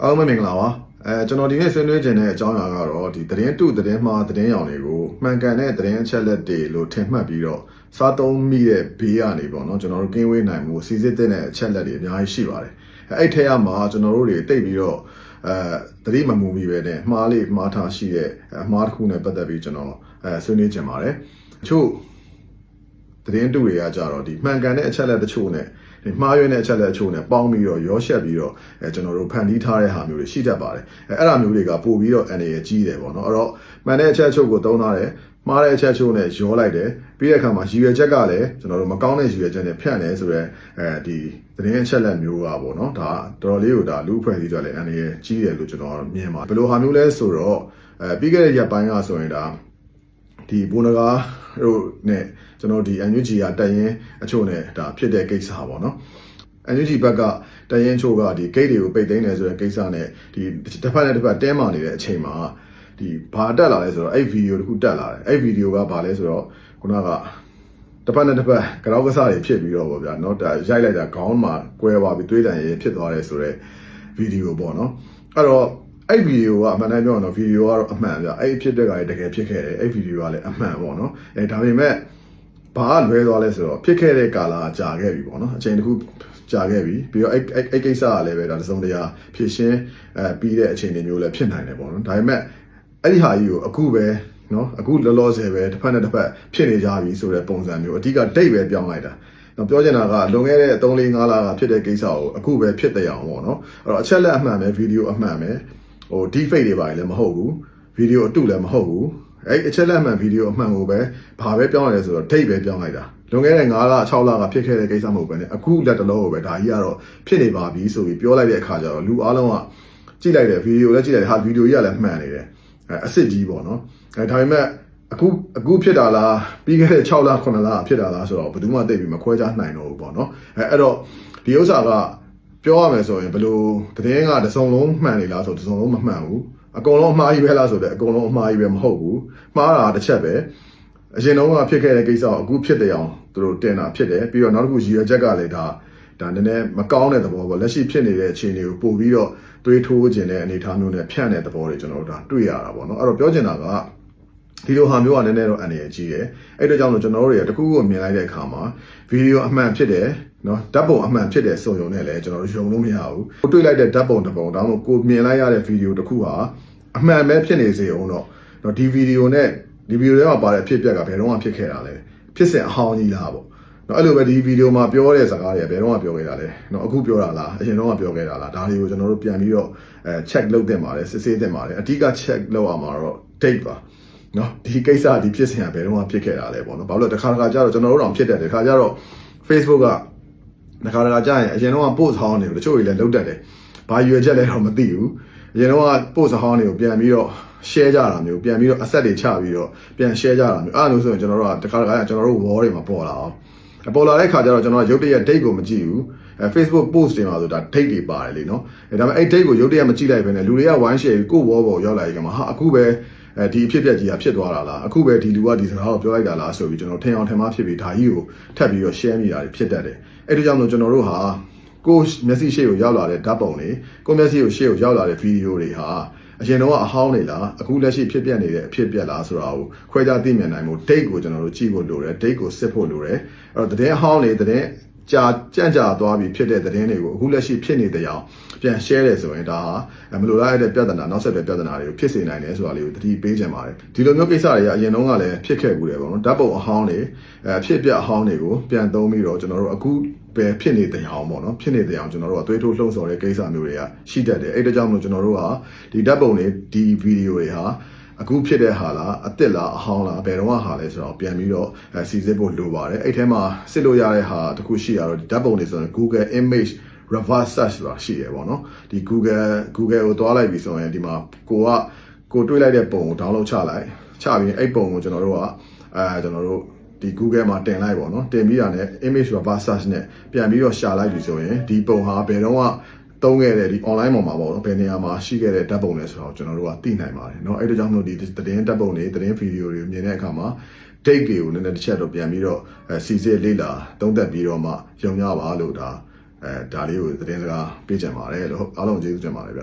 အားလုံးပဲမင်္ဂလာပါကျွန်တော်ဒီနေ့ဆွေးနွေးခြင်းတဲ့အကြောင်းအရာကတော့ဒီသတင်းတုသတင်းမှားသတင်းရောင်တွေကိုမှန်ကန်တဲ့သတင်းအချက်လက်တွေလို့ထင်မှတ်ပြီးတော့စားသုံးမိတဲ့ဘေးကနေပေါ့နော်ကျွန်တော်တို့ကင်းဝေးနိုင်မှုစီစစ်တဲ့အချက်လက်တွေအများကြီးရှိပါတယ်အဲ့ထက်မှာကျွန်တော်တို့တွေတိတ်ပြီးတော့သတိမမူမိပဲနဲ့မှားလေးမှားထားရှိတဲ့အမှားတစ်ခုနဲ့ပတ်သက်ပြီးကျွန်တော်ဆွေးနွေးခြင်းပါတယ်တချို့သတင်းတုတွေကကြတော့ဒီမှန်ကန်တဲ့အချက်လက်တချို့နဲ့ဒီမှားရွေးတဲ့အချက်လက်အချို့နဲ့ပေါင်းပြီးတော့ရောရှက်ပြီးတော့ကျွန်တော်တို့ဖန်တီးထားတဲ့ဟာမျိုးတွေရှိတတ်ပါတယ်အဲ့ဒါမျိုးတွေကပို့ပြီးတော့အနေရကြီးတယ်ပေါ့နော်အဲ့တော့မှန်တဲ့အချက်အချို့ကိုသုံးထားတယ်မှားတဲ့အချက်အချို့နဲ့ရောလိုက်တယ်ပြီးတဲ့အခါမှာရည်ရွယ်ချက်ကလည်းကျွန်တော်တို့မကောင်းတဲ့ရည်ရွယ်ချက်နဲ့ဖြန့်တယ်ဆိုတော့ဒီသတင်းအချက်လက်မျိုးကပေါ့နော်ဒါတော်တော်လေးကိုဒါလူအဖွဲ့အစည်းတွေလည်းအနေရကြီးတယ်လို့ကျွန်တော်မြင်ပါတယ်ဘယ်လိုဟာမျိုးလဲဆိုတော့ပြီးခဲ့တဲ့ရက်ပိုင်းကဆိုရင်ဒါဒီဘုံနဂါတို့နဲ့ကျွန်တော်ဒီ NUG ကတရင်အချို့နဲ့ဒါဖြစ်တဲ့ကိစ္စပေါ့နော် NUG ဘက်ကတရင်ချို့ကဒီ gate တွေကိုပိတ်သိမ်းတယ်ဆိုတဲ့ကိစ္စနဲ့ဒီတစ်ဖက်နဲ့တစ်ဖက်တဲမာနေတဲ့အချိန်မှာဒီဘာတက်လာလဲဆိုတော့အဲ့ဗီဒီယိုတစ်ခုတက်လာတယ်အဲ့ဗီဒီယိုကဘာလဲဆိုတော့ခုနကတစ်ဖက်နဲ့တစ်ဖက်ကြောက်ကစားတွေဖြစ်ပြီးတော့ပေါ့ဗျာเนาะဒါရိုက်လိုက်တာခေါင်းမှာကွဲသွားပြီးသွေးတန်ရေးဖြစ်သွားတယ်ဆိုတော့ဗီဒီယိုပေါ့နော်အဲ့တော့အဲ့ဗီဒီယိုကအမှန်တမ်းပြောရင်တော့ဗီဒီယိုကတော့အမှန်ဗျအဲ့ဖြစ်တဲ့ကလည်းတကယ်ဖြစ်ခဲ့တယ်အဲ့ဗီဒီယိုကလည်းအမှန်ပေါ့နော်ဒါပေမဲ့ဘာလွဲသွားလဲဆိုတော့ဖြစ်ခဲ့တဲ့ကာလကြာခဲ့ပြီပေါ့နော်အချိန်တစ်ခုကြာခဲ့ပြီပြီးတော့အဲ့ကိစ္စကလည်းပဲဒါတစုံတရာဖြစ်ရှင်းပြီးတဲ့အချိန်တွေမျိုးလည်းဖြစ်နိုင်တယ်ပေါ့နော်ဒါပေမဲ့အဲ့ဒီဟာကြီးကိုအခုပဲနော်အခုလောလောဆယ်ပဲတစ်ဖက်နဲ့တစ်ဖက်ဖြစ်နေကြပြီဆိုတဲ့ပုံစံမျိုးအဓိကဒိတ်ပဲပြောင်းလိုက်တာတော့ပြောချင်တာကလွန်ခဲ့တဲ့3-4 လကဖြစ်တဲ့ကိစ္စကိုအခုပဲဖြစ်တဲ့အောင်ပေါ့နော်အဲ့တော့အချက်လက်အမှန်ပဲဗီဒီယိုအမှန်ပဲဟို deepfake တွေပါလည်းမဟုတ်ဘူးဗီဒီယိုအတုလည်းမဟုတ်ဘူးအဲ့အချက်လက်အမှန်ဗီဒီယိုအမှန်ကိုပဲဘာပဲပြောင်းရလဲဆိုတော့ဒိတ်ပဲပြောင်းလိုက်တာလွန်ခဲ့တဲ့9 လ 6 လကဖြစ်ခဲ့တဲ့ကိစ္စမဟုတ်ပဲねအခုလက်တလုံးကိုပဲဒါကြီးကတော့ဖြစ်နေပါပြီဆိုပြီးပြောလိုက်တဲ့အခါကျတော့လူအားလုံးကကြည့်လိုက်တဲ့ဗီဒီယိုလည်းကြည့်လိုက်ဟာဗီဒီယိုကြီးကလည်းမှန်နေတယ်အစ်စ်ကြီးပေါ့နော်ဒါပေမဲ့အခုဖြစ်တာလားပြီးခဲ့တဲ့6 လ 9 လဖြစ်တာလားဆိုတော့ဘယ်သူမှသိပြီးမခွဲခြားနိုင်တော့ဘူးပေါ့နော်အဲ့တော့ဒီဥစ္စာကပြောရမယ်ဆိုရင်ဘယ်လိုသတင်းကတစုံလုံးမှန်နေလားဆိုတစုံလုံးမမှန်ဘူးအကုန်လုံးအမှားကြီးပဲလားဆိုတော့အကုန်လုံးအမှားကြီးပဲမဟုတ်ဘူးမှားတာတစ်ချက်ပဲအရင်တုန်းကဖြစ်ခဲ့တဲ့ကိစ္စကိုအခုဖြစ်တဲ့အောင်သူတို့တင်တာဖြစ်တယ်ပြီးတော့နောက်တစ်ခုရည်ရွယ်ချက်ကလည်းဒါနည်းနည်းမကောင်းတဲ့သဘောပေါ့လက်ရှိဖြစ်နေတဲ့အခြေအနေကိုပို့ပြီးတော့တွေးထိုးခြင်းတဲ့အနေအထားမျိုးနဲ့ဖြန့်တဲ့သဘောတွေကျွန်တော်တို့ဒါတွေ့ရတာပေါ့နော်အဲ့တော့ပြောချင်တာကဒီလိုဟာမျိုးကလည်းနည်းနည်းတော့အနေရကြီးတယ်အဲ့တော့ကြောင့်လို့ကျွန်တော်တို့တွေကတခုခုမြင်လိုက်တဲ့အခါမှာဗီဒီယိုအမှန်ဖြစ်တယ်နော်ဓာတ်ပုံအမှန်ဖြစ်တယ်ဆိုရုံနဲ့လည်းကျွန်တော်တို့ယုံလို့မရဘူးတွေ့လိုက်တဲ့ဓာတ်ပုံတစ်ပုံဒါမှမဟုတ်ကိုမြင်လိုက်ရတဲ့ဗီဒီယိုတစ်ခုဟာအမှန်ပဲဖြစ်နေစေအောင်တော့ဒီဗီဒီယိုနဲ့ဒီဗီဒီယိုထဲမှာပါတဲ့ဖြစ်ပျက်ကဘယ်တော့မှဖြစ်ခဲ့တာလဲဖြစ်စဉ်အဟောင်းကြီးလားပေါ့နော်အဲ့လိုပဲဒီဗီဒီယိုမှာပြောတဲ့စကားတွေကဘယ်တော့မှပြောခဲ့တာလဲနော်အခုပြောတာလားအရင်တော့ပြောခဲ့တာလားဒါတွေကိုကျွန်တော်တို့ပြန်ပြီးတော့check လုပ်သင့်ပါတယ်စစ်ဆေးသင့်ပါတယ်အဓိက check လုပ်အောင်မှာတော့ date ပါနော်ဒီကိစ္စဒီဖြစ်စဉ်ကဘယ်တော့မှဖြစ်ခဲ့တာလဲပေါ့နော်ဘာလို့လဲတစ်ခါကြတော့ကျွန်တော်တို့တောင်ဖြစ်တတ်တယ်တစ်ခါကြတော့ Facebook ကတစ်ခါကြာရင်အရင်တော့ post ဟောင်းတွေကိုတချို့တွေလည်းလုပ်တတ်တယ်ဘာရွယ်ချက်လဲတော့မသိဘူးအရင်တော့ post ဟောင်းတွေကိုပြန်ပြီးတော့ share ကြတာမျိုးပြန်ပြီးတော့ asset တွေချပြီးတော့ပြန် share ကြတာမျိုးအဲ့လိုဆိုရင်ကျွန်တော်တို့ကတစ်ခါကျွန်တော်တို့ wall တွေမှာပေါ်လာအောင်ပေါ်လာတဲ့ခါကျတော့ကျွန်တော်ရုပ်တရက် date ကိုမကြည့်ဘူးFacebook post တွေမှာဆိုဒါ date တွေပါတယ်လေနော်ဒါပေမဲ့အဲ့ date ကိုရုပ်တရက်မကြည့်လိုက်ဘဲနဲ့လူတွေက one share ကို wall ပေါ်ရောက်လာရင်ကမှဟာအခုပဲဒီအဖြစ်အပျက်ကြီးကဖြစ်သွားတာလားအခုပဲဒီလူကဒီစကားကိုပြောလိုက်တာလားဆိုပြီးကျွန်တော်ထင်အောင်ထင်မှားဖြစ်ပြီးဒါကြီးကိုထပ်ပြီးတော့ share မိတာတွေဖြစ်တတ်တယ်အဲ့ဒါကြောင့်မို့ကျွန်တော်တို့ဟာကိုမျက်စိရှေ့ကိုရောက်လာတဲ့ဓာတ်ပုံတွေကိုမျက်စိကိုရှေ့ကိုရောက်လာတဲ့ဗီဒီယိုတွေဟာအရင်တော့အဟောင်းနေလားအခုလက်ရှိဖြစ်ပျက်နေတဲ့အဖြစ်အပျက်လားဆိုတာကိုခွဲခြားသိမြင်နိုင်မှု date ကိုကျွန်တော်တို့ကြည့်ဖို့လိုတယ် date ကိုစစ်ဖို့လိုတယ်အဲ့တော့သတင်းအဟောင်းတွေသတင်းကြာကြန့်ကြာသွားပြီးဖြစ်တဲ့သတင်းတွေကိုအခုလက်ရှိဖြစ်နေတဲ့အောင်ပြန် share တယ်ဆိုရင်ဒါဟာမလိုလားတဲ့ပြဿနာနောက်ဆက်တွဲပြဿနာတွေကိုဖြစ်စေနိုင်တယ်ဆိုတာလေးကိုသတိပေးချင်ပါတယ်ဒီလိုမျိုးကိစ္စတွေကအရင်တုန်းကလည်းဖြစ်ခဲ့ဘူးတယ်ပေါ့နော်ဓာတ်ပုံအဟောင်းတွေဖြစ်ပျက်အဟောင်းတွေကိုပြန်သုံးပြီးတော့ကျွန်တော်တို့အခုပဲဖြစ်နေတဲ့အောင်ပေါ့နော်ဖြစ်နေတဲ့အောင်ကျွန်တော်တို့ကသွေးထိုးလှုံ့ဆော်တဲ့ကိစ္စမျိုးတွေကရှိတတ်တယ်အဲ့ဒါကြောင့်မလို့ကျွန်တော်တို့ကဒီဓာတ်ပုံတွေဒီဗီဒီယိုတွေဟာအခုဖြစ်တဲ့ဟာလားအစ်စ်လားအဟောင်းလားဘယ်တော့မှဟာလဲဆိုတော့ပြန်ပြီးတော့စီစစ်ဖို့လိုပါတယ်အဲ့ထဲမှာစစ်လို့ရတဲ့ဟာတခုရှိရတော့ဒီဓာတ်ပုံတွေဆိုရင် Google Image Reverse Search ဆိုတာရှိရပေါ့နော်ဒီ Google ကိုသွားလိုက်ပြီဆိုရင်ဒီမှာကိုတွေးလိုက်တဲ့ပုံကို download ချပြီးအဲ့ပုံကိုကျွန်တော်တို့ကဒီ Google မှာတင်လိုက်ပေါ့နော်တင်ပြီးတာနဲ့ Image Reverse Search နဲ့ပြန်ပြီးတော့ရှာလိုက်ပြီဆိုရင်ဒီပုံဟာဘယ်တော့မှသုံးခဲ့တဲ့ဒီ online ပေါ်မှာပေါ့နော်ဘယ်နေရာမှာရှိခဲ့တဲ့ဓာတ်ပုံလဲဆိုတော့ကျွန်တော်တို့ကသိနိုင်ပါတယ်เนาะအဲ့ဒါကြောင့်မလို့ဒီသတင်းဓာတ်ပုံတွေသတင်းဗီဒီယိုတွေမြင်တဲ့အခါမှာ date တွေကိုနည်းနည်းတစ်ချက်တော့ပြန်ပြီးတော့စီစစ်လေ့လာသုံးသပ်ပြီးတော့မှယုံကြပါလို့ဒါလေးကိုသတင်းစကားပေးကြပါတယ်လို့အားလုံးကျေးဇူးတင်ပါတယ်ဗျ